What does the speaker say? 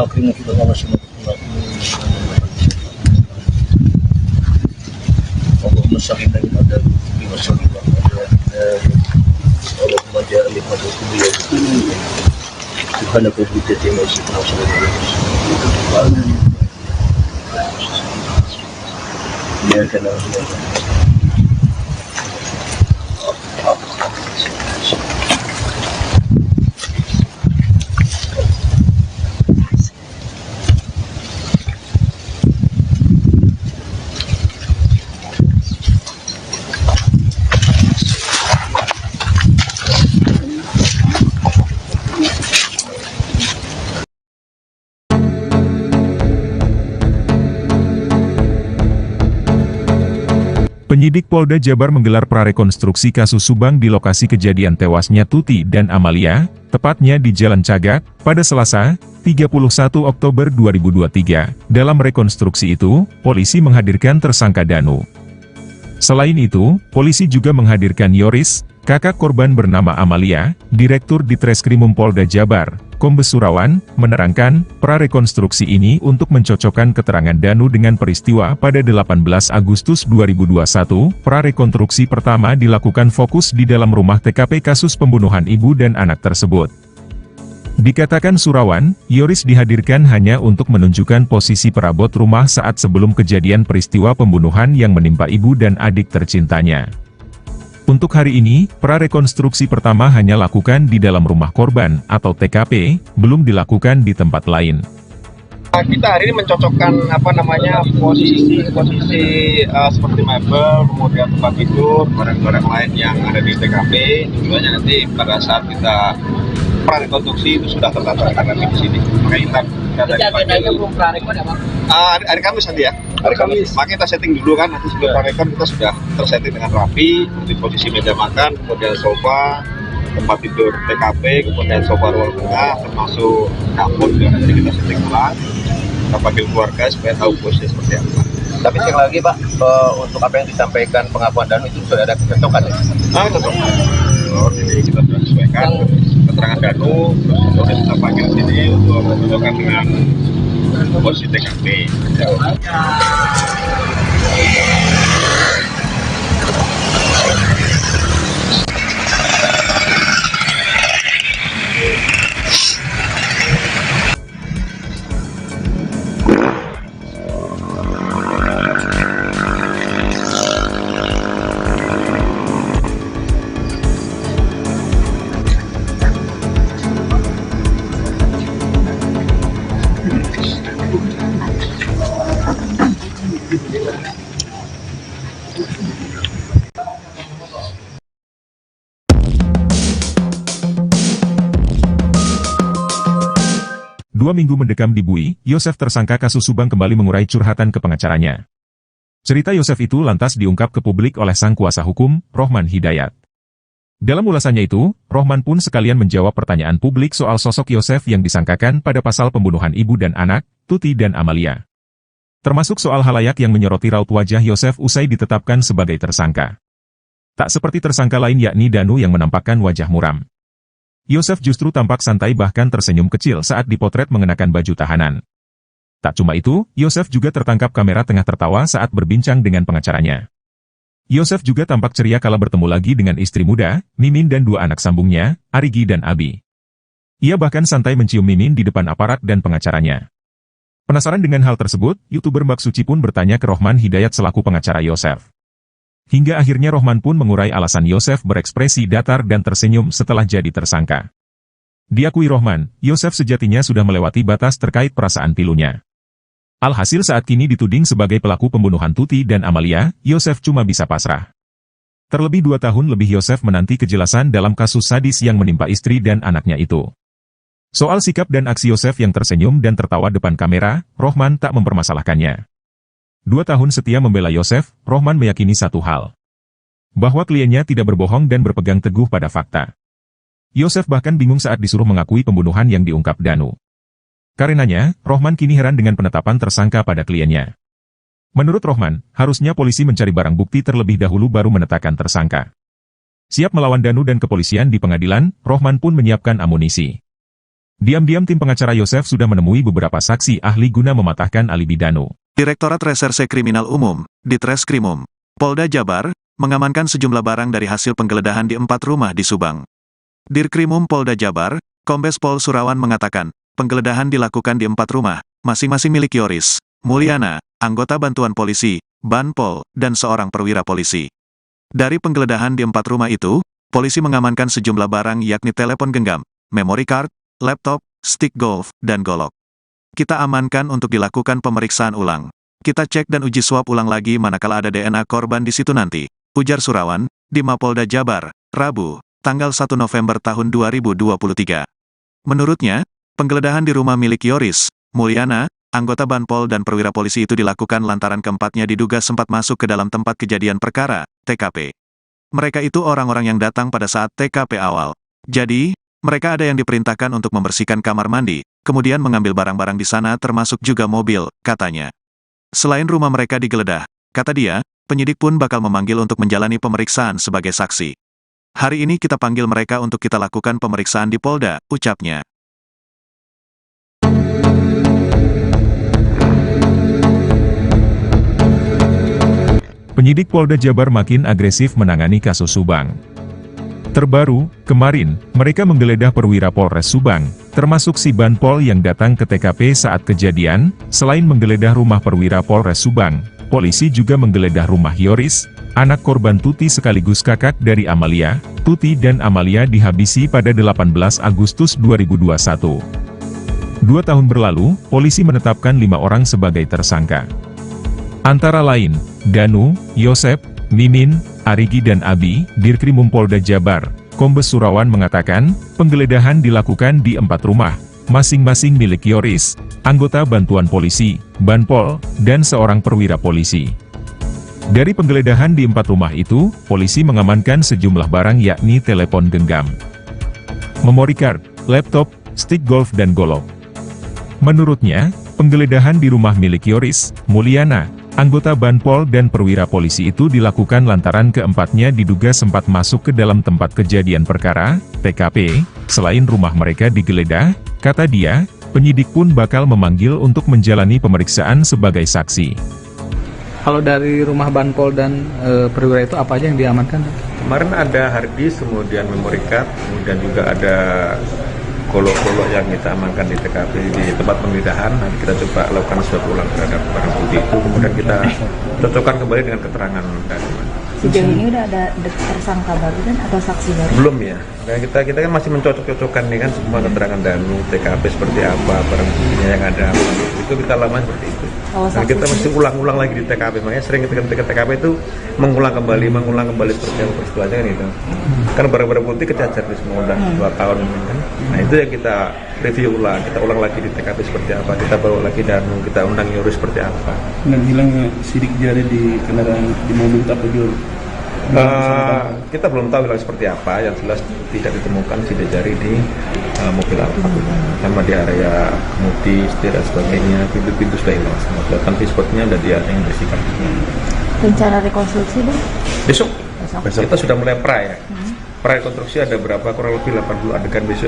akhirnya kita sama-sama Allahumma salli ala Rasulillah Allahumma ja'alni pada kuliah Subhanaka bidati ma yasifuna wa salamun ya kana Penyidik Polda Jabar menggelar prarekonstruksi kasus Subang di lokasi kejadian tewasnya Tuti dan Amalia, tepatnya di Jalan Cagak, pada Selasa, 31 Oktober 2023. Dalam rekonstruksi itu, polisi menghadirkan tersangka Danu. Selain itu, polisi juga menghadirkan Yoris, kakak korban bernama Amalia. Direktur Ditreskrimum Polda Jabar, Kombes Surawan, menerangkan, prarekonstruksi ini untuk mencocokkan keterangan Danu dengan peristiwa pada 18 Agustus 2021. Prarekonstruksi pertama dilakukan fokus di dalam rumah TKP kasus pembunuhan ibu dan anak tersebut. Dikatakan Surawan, Yoris dihadirkan hanya untuk menunjukkan posisi perabot rumah saat sebelum kejadian peristiwa pembunuhan yang menimpa ibu dan adik tercintanya. Untuk hari ini, prarekonstruksi pertama hanya lakukan di dalam rumah korban atau TKP, belum dilakukan di tempat lain. Kita hari ini mencocokkan posisi seperti mebel, kemudian tempat tidur, barang-barang lain yang ada di TKP. Tujuannya nanti pada saat kita prarekonstruksi itu sudah tertata di sini. Makanya kita dari pagi. Belum prarekon ya, Bang? Hari Kamis nanti ya. Hari Kamis. Makanya kita setting dulu kan, nanti sebelum prarekon kita sudah tersetting dengan rapi, di posisi meja makan, kemudian sofa, tempat tidur TKP, kemudian sofa ruang tengah, termasuk dapur juga nanti kita setting ulang. Kita panggil keluarga supaya tahu posisinya seperti apa. Tapi sekali lagi Pak, untuk apa yang disampaikan pengakuan Danu itu sudah ada ketentukan ya? Betul. Jadi kita sudah sesuaikan keterangan Danu, terus kita panggil sini untuk mencocokkan dengan posisi TKP. Dua minggu mendekam di Bui, Yosef tersangka kasus Subang kembali mengurai curhatan ke pengacaranya. Cerita Yosef itu lantas diungkap ke publik oleh sang kuasa hukum, Rohman Hidayat. Dalam ulasannya itu, Rohman pun sekalian menjawab pertanyaan publik soal sosok Yosef yang disangkakan pada pasal pembunuhan ibu dan anak, Tuti dan Amalia. Termasuk soal halayak yang menyoroti raut wajah Yosef usai ditetapkan sebagai tersangka. Tak seperti tersangka lain yakni Danu yang menampakkan wajah muram. Yosef justru tampak santai bahkan tersenyum kecil saat dipotret mengenakan baju tahanan. Tak cuma itu, Yosef juga tertangkap kamera tengah tertawa saat berbincang dengan pengacaranya. Yosef juga tampak ceria kala bertemu lagi dengan istri muda, Mimin dan dua anak sambungnya, Arigi dan Abi. Ia bahkan santai mencium Mimin di depan aparat dan pengacaranya. Penasaran dengan hal tersebut, YouTuber Mbak Suci pun bertanya ke Rohman Hidayat selaku pengacara Yosef. Hingga akhirnya Rohman pun mengurai alasan Yosef berekspresi datar dan tersenyum setelah jadi tersangka. Diakui Rohman, Yosef sejatinya sudah melewati batas terkait perasaan pilunya. Alhasil saat kini dituding sebagai pelaku pembunuhan Tuti dan Amalia, Yosef cuma bisa pasrah. Terlebih 2 tahun lebih Yosef menanti kejelasan dalam kasus sadis yang menimpa istri dan anaknya itu. Soal sikap dan aksi Yosef yang tersenyum dan tertawa depan kamera, Rohman tak mempermasalahkannya. 2 tahun setia membela Yosef, Rohman meyakini satu hal. Bahwa kliennya tidak berbohong dan berpegang teguh pada fakta. Yosef bahkan bingung saat disuruh mengakui pembunuhan yang diungkap Danu. Karenanya, Rohman kini heran dengan penetapan tersangka pada kliennya. Menurut Rohman, harusnya polisi mencari barang bukti terlebih dahulu baru menetapkan tersangka. Siap melawan Danu dan kepolisian di pengadilan, Rohman pun menyiapkan amunisi. Diam-diam tim pengacara Yosef sudah menemui beberapa saksi ahli guna mematahkan alibi Danu. Direktorat Reserse Kriminal Umum, Ditreskrimum, Polda Jabar, mengamankan sejumlah barang dari hasil penggeledahan di 4 rumah di Subang. Dirkrimum Polda Jabar, Kombes Pol Surawan mengatakan, penggeledahan dilakukan di 4 rumah, masing-masing milik Yoris, Mulyana, anggota bantuan polisi, Banpol, dan seorang perwira polisi. Dari penggeledahan di 4 rumah itu, polisi mengamankan sejumlah barang yakni telepon genggam, memory card, laptop, stick golf, dan golok. Kita amankan untuk dilakukan pemeriksaan ulang. Kita cek dan uji swab ulang lagi manakala ada DNA korban di situ nanti, ujar Surawan, di Mapolda Jabar, Rabu, tanggal 1 November tahun 2023. Menurutnya, penggeledahan di rumah milik Yoris, Mulyana, anggota Banpol dan perwira polisi itu dilakukan lantaran keempatnya diduga sempat masuk ke dalam tempat kejadian perkara, TKP. Mereka itu orang-orang yang datang pada saat TKP awal. Jadi, mereka ada yang diperintahkan untuk membersihkan kamar mandi, kemudian mengambil barang-barang di sana termasuk juga mobil, katanya. Selain rumah mereka digeledah, kata dia, penyidik pun bakal memanggil untuk menjalani pemeriksaan sebagai saksi. Hari ini kita panggil mereka untuk kita lakukan pemeriksaan di Polda, ucapnya. Penyidik Polda Jabar makin agresif menangani kasus Subang. Terbaru, kemarin, mereka menggeledah perwira Polres Subang, termasuk si Banpol yang datang ke TKP saat kejadian. Selain menggeledah rumah perwira Polres Subang, polisi juga menggeledah rumah Yoris, anak korban Tuti sekaligus kakak dari Amalia. Tuti dan Amalia dihabisi pada 18 Agustus 2021. 2 tahun berlalu, polisi menetapkan 5 orang sebagai tersangka. Antara lain, Danu, Yosef, Mimin, Arigi dan Abi. Dirkrimum Polda Jabar, Kombes Surawan mengatakan, penggeledahan dilakukan di 4 rumah, masing-masing milik Yoris, anggota bantuan polisi, Banpol, dan seorang perwira polisi. Dari penggeledahan di 4 rumah itu, polisi mengamankan sejumlah barang yakni telepon genggam, memory card, laptop, stick golf dan golok. Menurutnya, penggeledahan di rumah milik Yoris, Mulyana, anggota Banpol dan perwira polisi itu dilakukan lantaran keempatnya diduga sempat masuk ke dalam tempat kejadian perkara, TKP. Selain rumah mereka digeledah, kata dia, penyidik pun bakal memanggil untuk menjalani pemeriksaan sebagai saksi. Kalau dari rumah Banpol dan perwira itu apa aja yang diamankan? Kemarin ada hard disk, kemudian memory card, kemudian juga ada golok-golok yang kita amankan di TKP di tempat penggeledahan. Nanti kita coba lakukan swab ulang terhadap barang bukti itu, kemudian kita cocokkan kembali dengan keterangan dari Sejauh ini udah ada tersangka baru kan atau saksi baru? belum ya. Nah, kita kan masih mencocok-cocokkan nih kan semua keterangan Danu, TKP seperti apa, barang buktinya yang ada, itu kita lakukan seperti itu. Nah, kita mesti ulang-ulang lagi di TKP, makanya sering ketika TKP itu mengulang kembali seperti apa peristiwanya kan itu. Kan barang-barang bukti kecacar di semua udah 2 tahun kan. Nah itu yang kita review ulang, kita ulang lagi di TKP seperti apa, kita bawa lagi Danu, kita undang Yoris seperti apa. Dan hilangnya sidik jari di kendaraan di mobil itu apa juga? Kita belum tahu hilang seperti apa, yang jelas tidak ditemukan sidik jari di mobil Alfa, sama di area kemudi, setir dan sebagainya. Pintu-pintu sudah hilang semua, kelihatan dashboardnya udah dia yang bersihkan. Rencana rekonstruksi dong? Besok kita sudah mulai pra ya. Pra rekonstruksi ada berapa, kurang lebih 80 adegan besok